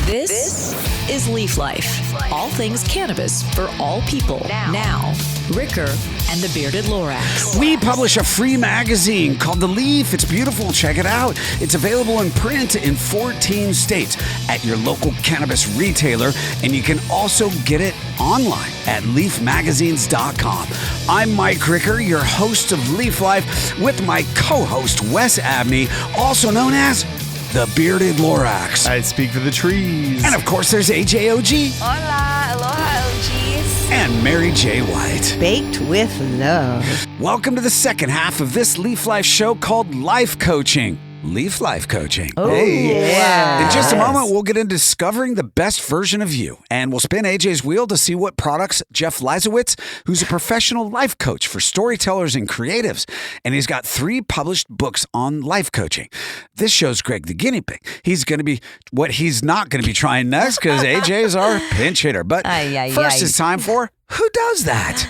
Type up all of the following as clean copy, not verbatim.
This is Leaf Life. All things cannabis for all people. Now, Ricker and the Bearded Lorax. We publish a free magazine called The Leaf. It's beautiful. Check it out. It's available in print in 14 states at your local cannabis retailer, and you can also get it online at leafmagazines.com. I'm Mike Ricker, your host of Leaf Life, with my co-host Wes Abney, also known as the Bearded Lorax. I speak for the trees. And of course, there's AJOG. Hola, aloha, OGs. And Mary J. White. Baked with love. Welcome to the second half of this Leaf Life show called Life Coaching. Leaf Life Coaching. Oh, yeah. In just a moment, we'll get into discovering the best version of you. And we'll spin AJ's wheel to see what products Jeff LEISAWITZ, who's a professional life coach for storytellers and creatives. And he's got 3 published books on life coaching. This shows Greg the guinea pig. He's going to be what he's not going to be trying next because AJ is our pinch hitter. But first it's time for Who Does That?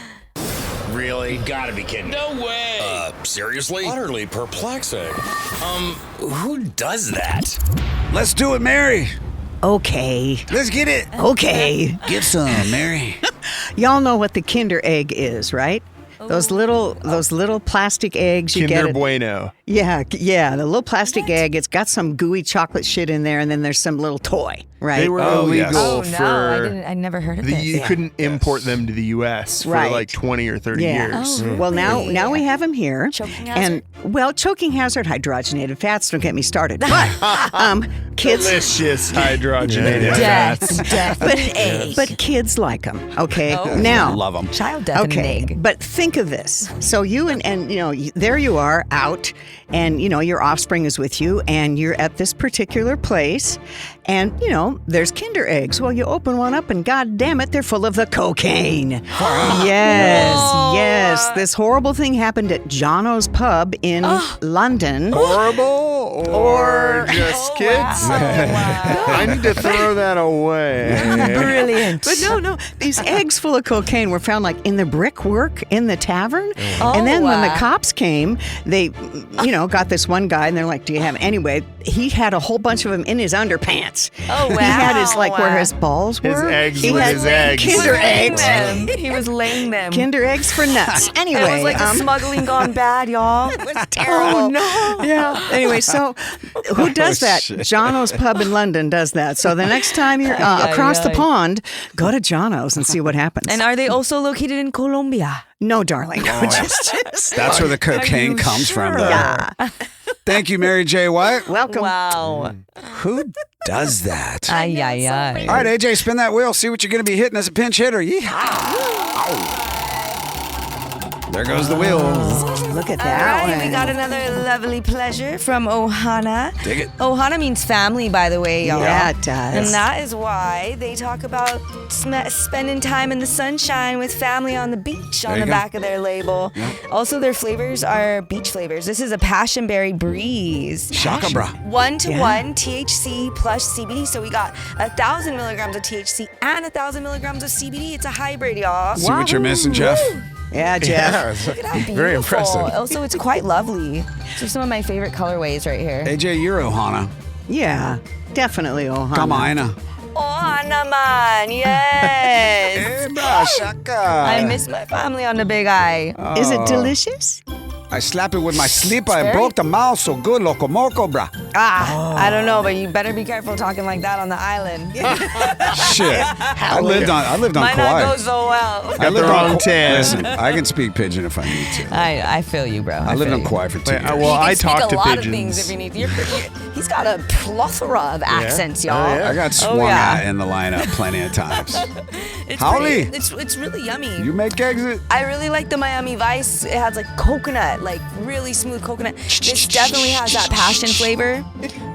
Really? You gotta be kidding. No way. Seriously? Utterly perplexing. Who does that? Let's do it, Mary. Okay. Let's get it. Okay. Get some, Mary. Y'all know what the Kinder Egg is, right? Those little plastic eggs you Kinder get. Bueno. Yeah, the little plastic egg. It's got some gooey chocolate shit in there, and then there's some little toy, right? They were Oh, yes. illegal Oh, for... no, I never heard of this. You couldn't import them to the U.S. for Right. like 20 or 30 Yeah. years. Oh, Well, now we have them here. Choking hazard? And choking hazard, hydrogenated fats. Don't get me started. But kids, Delicious hydrogenated Death, fats. death, but egg. but kids like them. Okay, Oh. now Love them. Child death and an Okay, egg. but think of this. So you and there you are out, and your offspring is with you, and you're at this particular place, and there's Kinder eggs. Well, you open one up, and God damn it, they're full of the cocaine. Yes. This horrible thing happened at Jono's pub in London. Horrible or just kids? I need to throw that away. Brilliant. But no, these eggs full of cocaine were found like in the brickwork in the tavern. And then when the cops came, they, got this one guy and they're like, do you have, anyway, he had a whole bunch of them in his underpants. Oh, wow. He had his, where his balls were. His eggs He with had his eggs. Kinder eggs. He was laying them. Kinder eggs for nuts. Anyway. It was like the smuggling gone bad, y'all. It was terrible. Oh, no. Yeah. Anyway, so who does that? Jono's Pub in London does that. So the next time you're across the pond, go to Jono's and see what happens. And are they also located in Colombia? No, darling. No, just That's where the cocaine comes from, though. yeah. Thank you, Mary J. White. Welcome. Wow. Who does that? Ay, ay, ay. All right, AJ, spin that wheel. See what you're going to be hitting as a pinch hitter. Yeehaw. There goes the wheel. Look at All that right, one. we got another lovely pleasure from Ohana. Dig it. Ohana means family, by the way, y'all. Yeah, it does. And that is why they talk about spending time in the sunshine with family on the beach on you the go. back of their label. Also, their flavors are beach flavors. This is a passion berry breeze. Shaka bra. 1-to-1 THC plus CBD. So we got 1,000 milligrams of THC and 1,000 milligrams of CBD. It's a hybrid, y'all. See what you're missing, Jeff? Yeah, Jeff. Look at how beautiful. Very impressive. Also, it's quite lovely. These are some of my favorite colorways right here. AJ, you're Ohana. Yeah, definitely Ohana. Come on. Ohana man, yes. Hey, bra, shaka. I miss my family on the Big Eye. Is it delicious? I slap it with my slipper. I broke the mouth so good, locomoco, bra. I don't know, but you better be careful talking like that on the island. Shit. I lived on Might not go Kauai. so well. I lived the on wrong tan. Listen, I can speak pigeon if I need to. I feel you, bro. I lived on Kauai for 2 years. Well, You I can speak talk a to lot pigeons. of things if you need to. He's got a plethora of accents, y'all. yeah. I got swung yeah. at in the lineup plenty of times. It's Howdy. pretty- It's really yummy. You make exit? I really like the Miami Vice. It has like coconut, like really smooth coconut. This definitely has that passion flavor.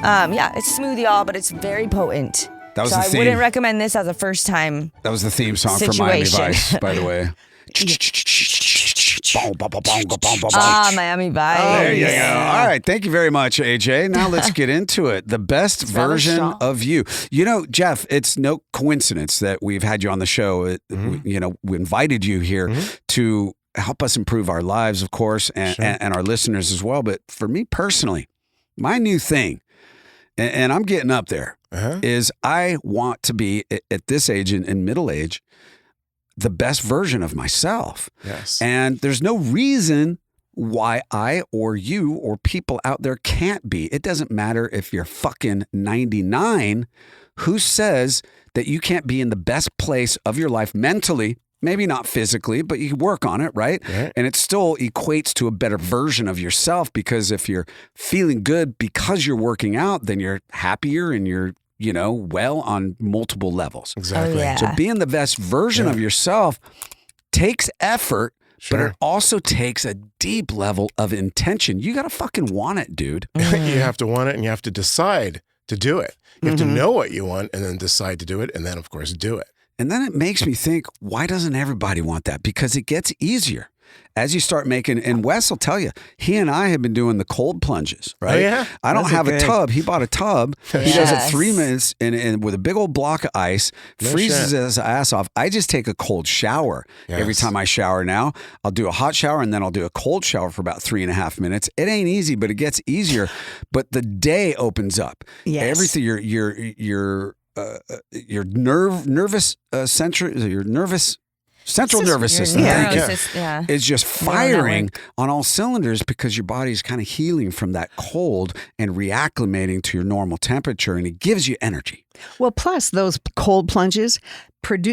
Yeah, it's smooth, y'all, but it's very potent. That was so the I theme. wouldn't recommend this as a first time. That was the theme song for Miami Situation. Vice, by the way. Miami Vice. There you go. All right. Thank you very much, AJ. Now let's get into it. The best rather version strong. of you. Jeff, it's no coincidence that we've had you on the show. We invited you here to help us improve our lives, of course, and our listeners as well. But for me personally, my new thing and I'm getting up there, is I want to be at this age in middle age, the best version of myself. Yes. And there's no reason why I or you or people out there can't be. It doesn't matter if you're fucking 99. Who says that you can't be in the best place of your life mentally? Maybe not physically, but you can work on it, right? And it still equates to a better version of yourself, because if you're feeling good because you're working out, then you're happier and you're, well on multiple levels. Exactly. Oh, yeah. So being the best version of yourself takes effort, but it also takes a deep level of intention. You got to fucking want it, dude. You have to want it, and you have to decide to do it. You have to know what you want and then decide to do it, and then, of course, do it. And then it makes me think, why doesn't everybody want that? Because it gets easier as you start making, and Wes will tell you, he and I have been doing the cold plunges, right? Oh, yeah? I don't Those have are a good. tub. He bought a tub. He does it 3 minutes and with a big old block of ice, freezes his ass off. I just take a cold shower. Every time I shower now, I'll do a hot shower and then I'll do a cold shower for about 3.5 minutes. It ain't easy, but it gets easier. But the day opens up. Yes. Everything, your nervous central nervous system is just firing on all cylinders, because your body's kind of healing from that cold and reacclimating to your normal temperature, and it gives you energy. Well, plus those cold plunges,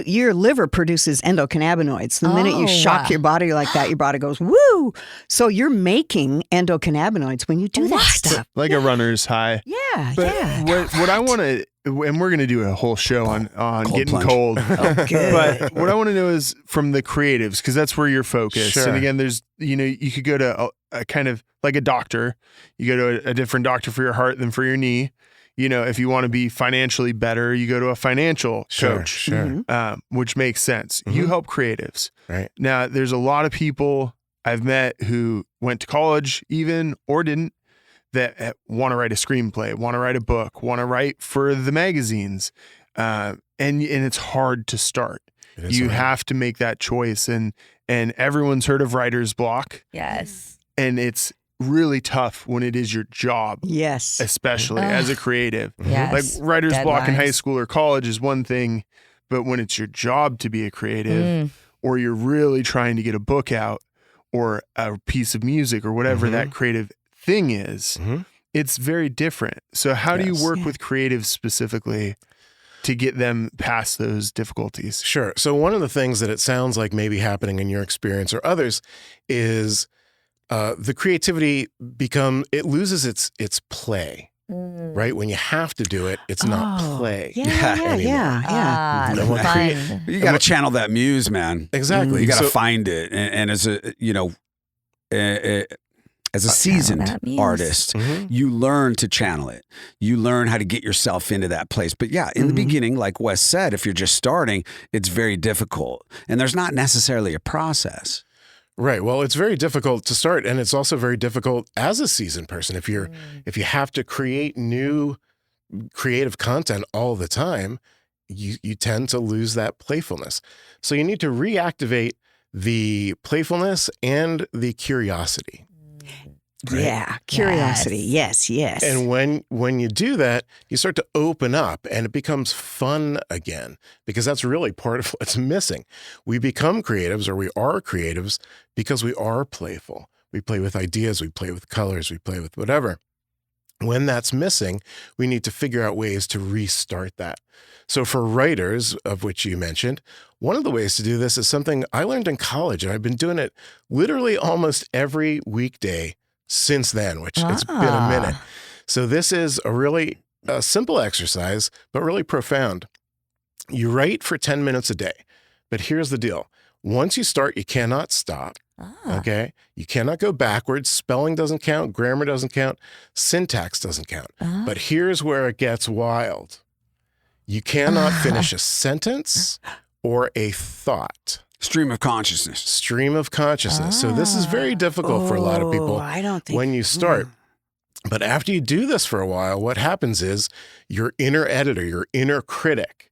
your liver produces endocannabinoids. The minute you shock your body like that, your body goes, woo! So you're making endocannabinoids when you do that stuff. Like a runner's high. Yeah, But yeah. what I want to, and we're going to do a whole show on getting plunge. cold. Good. But what I want to know is from the creatives, because that's where you're focused. Sure. And again, there's, you could go to a kind of like a doctor. You go to a different doctor for your heart than for your knee. If you want to be financially better, you go to a financial coach, Sure. which makes sense. You help creatives. Right. Now, there's a lot of people I've met who went to college even or didn't, that want to write a screenplay, want to write a book, want to write for the magazines. And it's hard to start. You have to make that choice. And everyone's heard of writer's block. Yes. And it's really tough when it is your job. Yes. Especially as a creative. Yes. Like writer's block in high Deadlines. school or college is one thing, but when it's your job to be a creative, or you're really trying to get a book out or a piece of music or whatever that creative thing is, it's very different. So how do you work with creatives specifically to get them past those difficulties? Sure. So one of the things that it sounds like maybe happening in your experience or others is the creativity it loses its play, right? When you have to do it, it's not play. Yeah. And what Fun. You got to channel that muse, man. Exactly. You got to So- find it. And as as a seasoned that muse. artist, you learn to channel it. You learn how to get yourself into that place. But yeah, in the beginning, like Wes said, if you're just starting, it's very difficult. And there's not necessarily a process. Right. Well, it's very difficult to start, and it's also very difficult as a seasoned person. If you have to create new creative content all the time, you tend to lose that playfulness. So you need to reactivate the playfulness and the curiosity. Right? Yeah. Curiosity. Yes. And when you do that, you start to open up and it becomes fun again, because that's really part of what's missing. We become creatives, or we are creatives, because we are playful. We play with ideas, we play with colors, we play with whatever. When that's missing, we need to figure out ways to restart that. So for writers, of which you mentioned, one of the ways to do this is something I learned in college, and I've been doing it literally almost every weekday since then, which it's been a minute. So this is a really simple exercise, but really profound. You write for 10 minutes a day, but here's the deal. Once you start, you cannot stop. Okay. You cannot go backwards. Spelling doesn't count. Grammar doesn't count. Syntax doesn't count. But here's where it gets wild. You cannot finish a sentence or a thought. Stream of consciousness. Stream of consciousness. So this is very difficult for a lot of people I don't think when you start. But after you do this for a while, what happens is your inner editor, your inner critic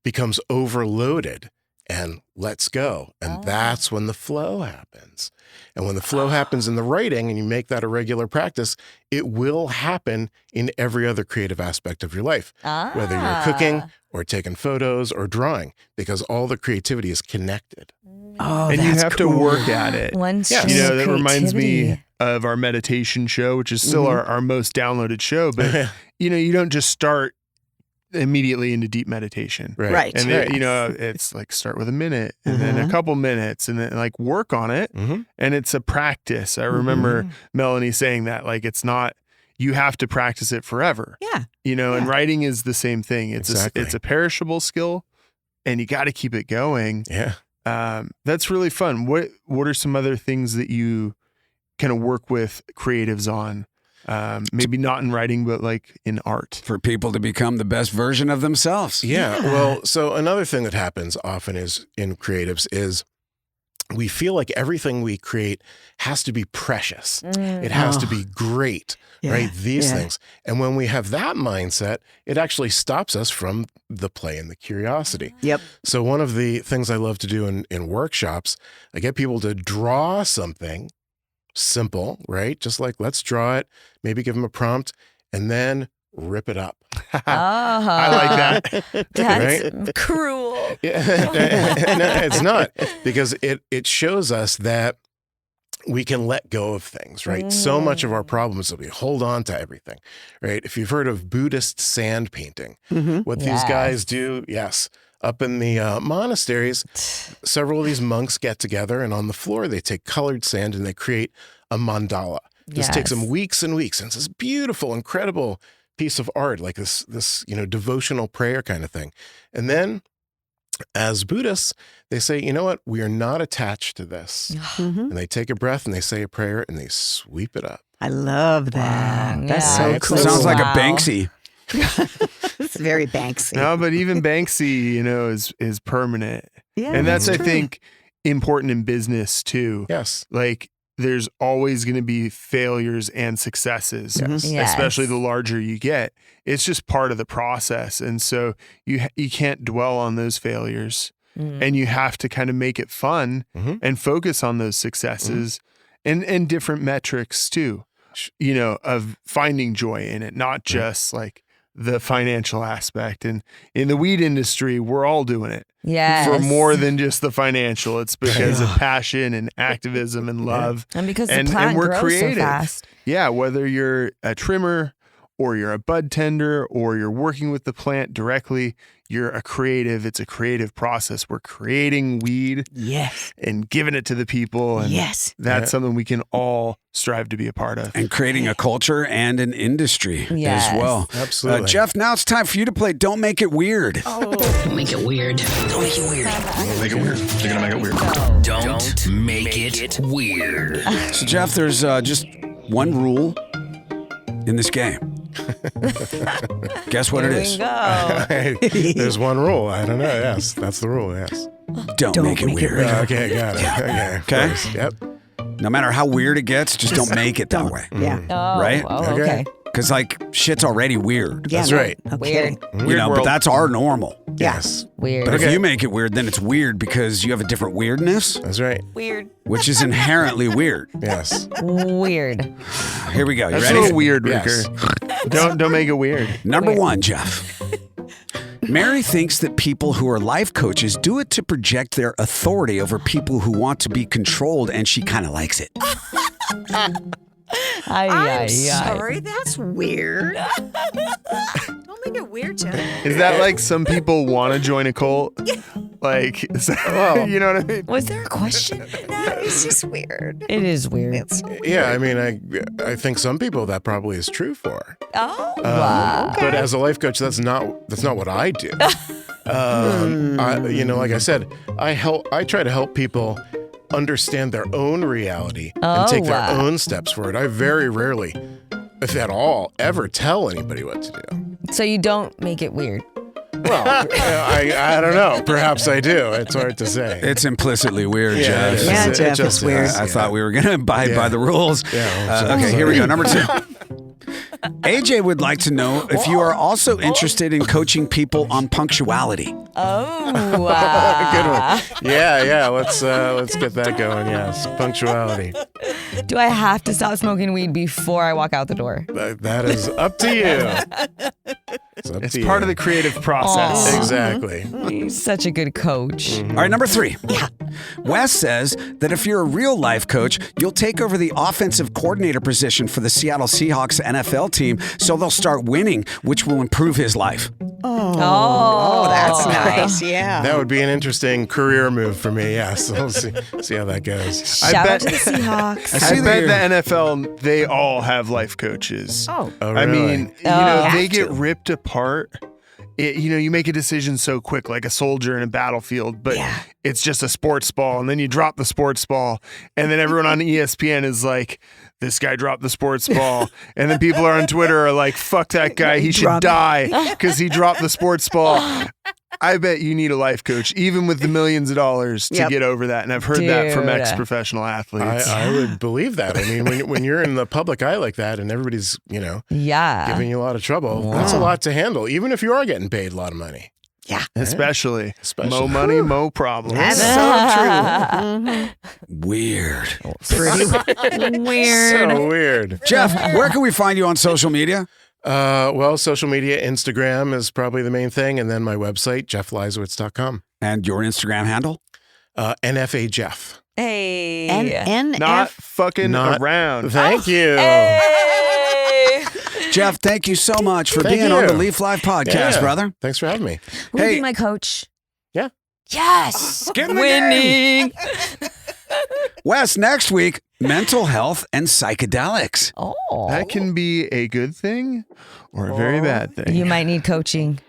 becomes overloaded, and let's go. And that's when the flow happens. And when the flow happens in the writing and you make that a regular practice, it will happen in every other creative aspect of your life, whether you're cooking or taking photos or drawing, because all the creativity is connected. Oh, And you have to work at it. One stream You know, of that reminds me creativity. of our meditation show, which is still our most downloaded show. But, you know, you don't just start immediately into deep meditation. Right. And then, you know, it's like start with a minute and then a couple minutes and then like work on it. And it's a practice. I remember Melanie saying that, like, it's not, you have to practice it forever. Yeah. You know, and writing is the same thing. It's it's a perishable skill and you got to keep it going. Yeah. That's really fun. What are some other things that you kind of work with creatives on? Maybe not in writing, but like in art. For people to become the best version of themselves. Yeah. Well, so another thing that happens often is in creatives is we feel like everything we create has to be precious. It has to be great, right? These things. And when we have that mindset, it actually stops us from the play and the curiosity. Yep. So one of the things I love to do in workshops, I get people to draw something simple, right? Just like, let's draw it, maybe give them a prompt, and then rip it up. I like that. That's cruel. Yeah. No, it's not, because it shows us that we can let go of things, right? So much of our problems is we hold on to everything, right? If you've heard of Buddhist sand painting, what these guys do, up in the monasteries, several of these monks get together and on the floor, they take colored sand and they create a mandala. This takes them weeks and weeks. And it's this beautiful, incredible piece of art, like this, you know, devotional prayer kind of thing. And then as Buddhists, they say, you know what? We are not attached to this. And they take a breath and they say a prayer and they sweep it up. I love that. Wow. That's Yeah, so it's cool. Sounds like a Wow. Banksy. It's very Banksy. No, but even Banksy, you know, is permanent. Yeah, And that's, I true. think, important in business too. Yes. Like there's always going to be failures and successes, Yes. especially the larger you get. It's just part of the process. And so you can't dwell on those failures and you have to kind of make it fun and focus on those successes and different metrics too, you know, of finding joy in it, not just like the financial aspect. And in the weed industry, we're all doing it. For more than just the financial. It's because of passion and activism and love. And because the plant we're grows creative. so fast. Yeah, whether you're a trimmer or you're a bud tender or you're working with the plant directly, you're a creative. It's a creative process. We're creating weed Yes. and giving it to the people. And Yes. that's something we can all strive to be a part of. And creating a culture and an industry Yes. as well. Absolutely. Jeff, now it's time for you to play Don't Make It Weird. Don't make it weird. Don't make it weird. Make it weird. You're gonna make it weird. Don't make it weird. So, Jeff, there's just one rule in this game. Guess what it Here is? we go. There's one rule. I don't know. Yes, that's the rule. Yes. Don't make it weird. Okay, got it. Okay. of Okay. course. Yep. No matter how weird it gets, just don't make it that way. Yeah. Oh, Right? Oh, okay. Because, like, shit's already weird. Yeah. That's right. Okay. Weird. You know, but that's our normal. Yes. Weird. But if you make it weird, then it's weird because you have a different weirdness, That's right. Weird. which is inherently weird. Yes. Weird. Here we go. You That's a ready? little weird, Yes. Ricker. Don't make it weird. Number one, Jeff. Mary thinks that people who are life coaches do it to project their authority over people who want to be controlled, and she kind of likes it. I'm sorry, that's weird. Don't make it weird, Jeff. Is that like some people want to join a cult? Like, you know what I mean? Was there a question? No, it's just weird. It is weird. It's Yeah. I mean, I think some people that probably is true for. Oh, wow. But as a life coach, that's not what I do. You know, like I said, I try to help people understand their own reality and take their own steps forward. I very rarely, if at all, ever tell anybody what to do. So you don't make it weird. Well, I don't know. Perhaps I do. It's hard to say. It's implicitly weird, Yeah, Jeff. it Yeah, is. Jeff, It it's weird. I thought we were going to abide by the rules. Yeah, Okay, here we go. Number two. AJ would like to know if you are also interested in coaching people on punctuality. Oh, Good one. Yeah. Let's get that going. Yes, punctuality. Do I have to stop smoking weed before I walk out the door? That is up to you. It's part of the creative process. Exactly. He's such a good coach. All right, number 3. Yeah. Wes says that if you're a real life coach, you'll take over the offensive coordinator position for the Seattle Seahawks NFL team, so they'll start winning, which will improve his life. Oh, that's nice. Yeah. That would be an interesting career move for me. Yes, we'll see how that goes. Shout out to the Seahawks. I bet the NFL, they all have life coaches. Oh, I really? mean, they get ripped apart. You make a decision so quick, like a soldier in a battlefield, but it's just a sports ball. And then you drop the sports ball. And then everyone on ESPN is like, this guy dropped the sports ball. And then people are on Twitter are like, fuck that guy. He should die because he dropped the sports ball. I bet you need a life coach, even with the millions of dollars to get over that. And I've heard that from ex-professional athletes. I would believe that. I mean, when you're in the public eye like that and everybody's, giving you a lot of trouble, that's a lot to handle, even if you are getting paid a lot of money. yeah. Especially. Mo money, mo problems. That's so true. Weird. Pretty Weird. So weird. Jeff, where can we find you on social media? Well, social media, Instagram is probably the main thing. And then my website, jeffleisawitz.com. And your Instagram handle? NFA Jeff. Hey. Not fucking around. Thank you. Hey. Jeff, thank you so much for Thank being you. on the Leaf Live podcast, Yeah. brother. Thanks for having me. Will you be my coach? Yeah. Yes. Get in the game. Winning. Wes, next week, mental health and psychedelics. Oh. That can be a good thing or a very bad thing. You might need coaching.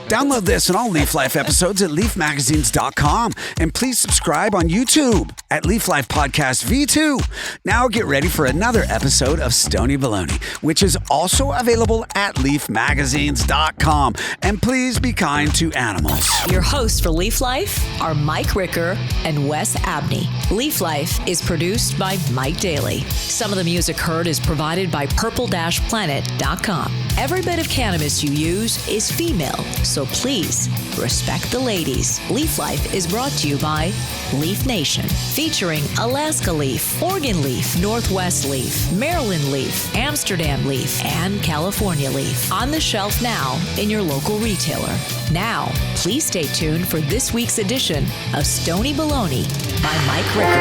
Download this and all Leaf Life episodes at leafmagazines.com. And please subscribe on YouTube at Leaf Life Podcast V2. Now get ready for another episode of Stony Baloney, which is also available at leafmagazines.com. And please be kind to animals. Your hosts for Leaf Life are Mike Ricker and Wes Abney. Leaf Life is produced by Mike Daly. Some of the music heard is provided by purple-planet.com. Every bit of cannabis you use is female, so please respect the ladies. Leaf Life is brought to you by Leaf Nation, featuring Alaska Leaf, Oregon Leaf, Northwest Leaf, Maryland Leaf, Amsterdam Leaf, and California Leaf. On the shelf now in your local retailer. Now, please stay tuned for this week's edition of Stony Baloney by Mike Ricker.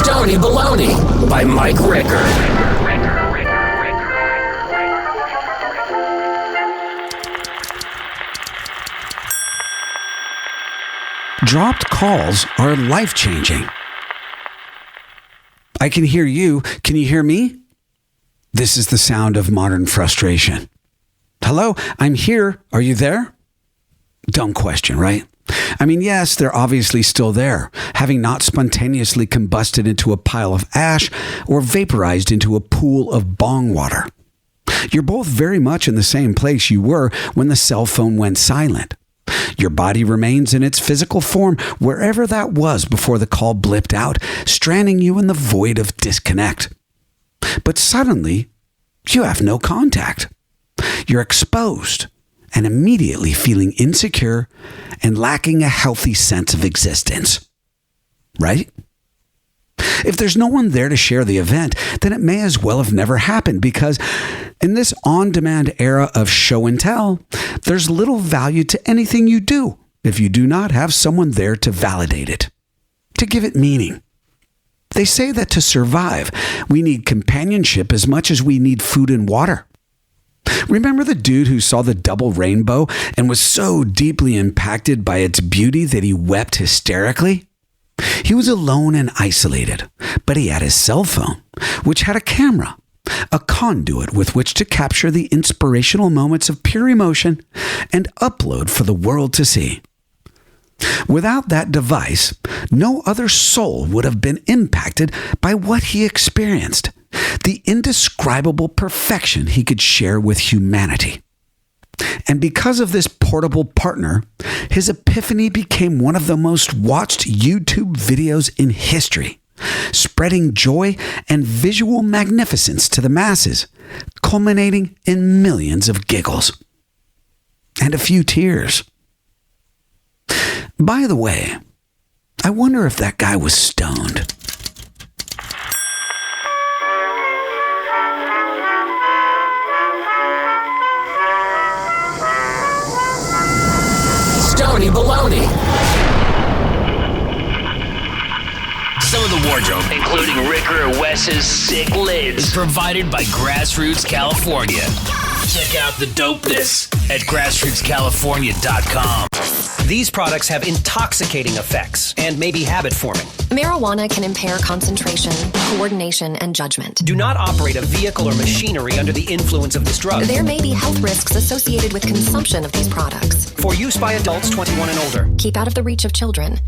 Stony Baloney by Mike Ricker. Dropped calls are life-changing. I can hear you. Can you hear me? This is the sound of modern frustration. Hello, I'm here. Are you there? Dumb question, right? I mean, yes, they're obviously still there, having not spontaneously combusted into a pile of ash or vaporized into a pool of bong water. You're both very much in the same place you were when the cell phone went silent. Your body remains in its physical form wherever that was before the call blipped out, stranding you in the void of disconnect. But suddenly, you have no contact. You're exposed and immediately feeling insecure and lacking a healthy sense of existence. Right? If there's no one there to share the event, then it may as well have never happened, because in this on-demand era of show and tell, there's little value to anything you do if you do not have someone there to validate it, to give it meaning. They say that to survive, we need companionship as much as we need food and water. Remember the dude who saw the double rainbow and was so deeply impacted by its beauty that he wept hysterically? He was alone and isolated, but he had his cell phone, which had a camera, a conduit with which to capture the inspirational moments of pure emotion and upload for the world to see. Without that device, no other soul would have been impacted by what he experienced, the indescribable perfection he could share with humanity. And because of this portable partner, his epiphany became one of the most watched YouTube videos in history, spreading joy and visual magnificence to the masses, culminating in millions of giggles and a few tears. By the way, I wonder if that guy was stoned. Stony Baloney. Some of the wardrobe, including Ricker or Wes's sick lids, is provided by Grassroots California. Check out the dopeness at grassrootscalifornia.com. These products have intoxicating effects and may be habit-forming. Marijuana can impair concentration, coordination, and judgment. Do not operate a vehicle or machinery under the influence of this drug. There may be health risks associated with consumption of these products. For use by adults 21 and older. Keep out of the reach of children.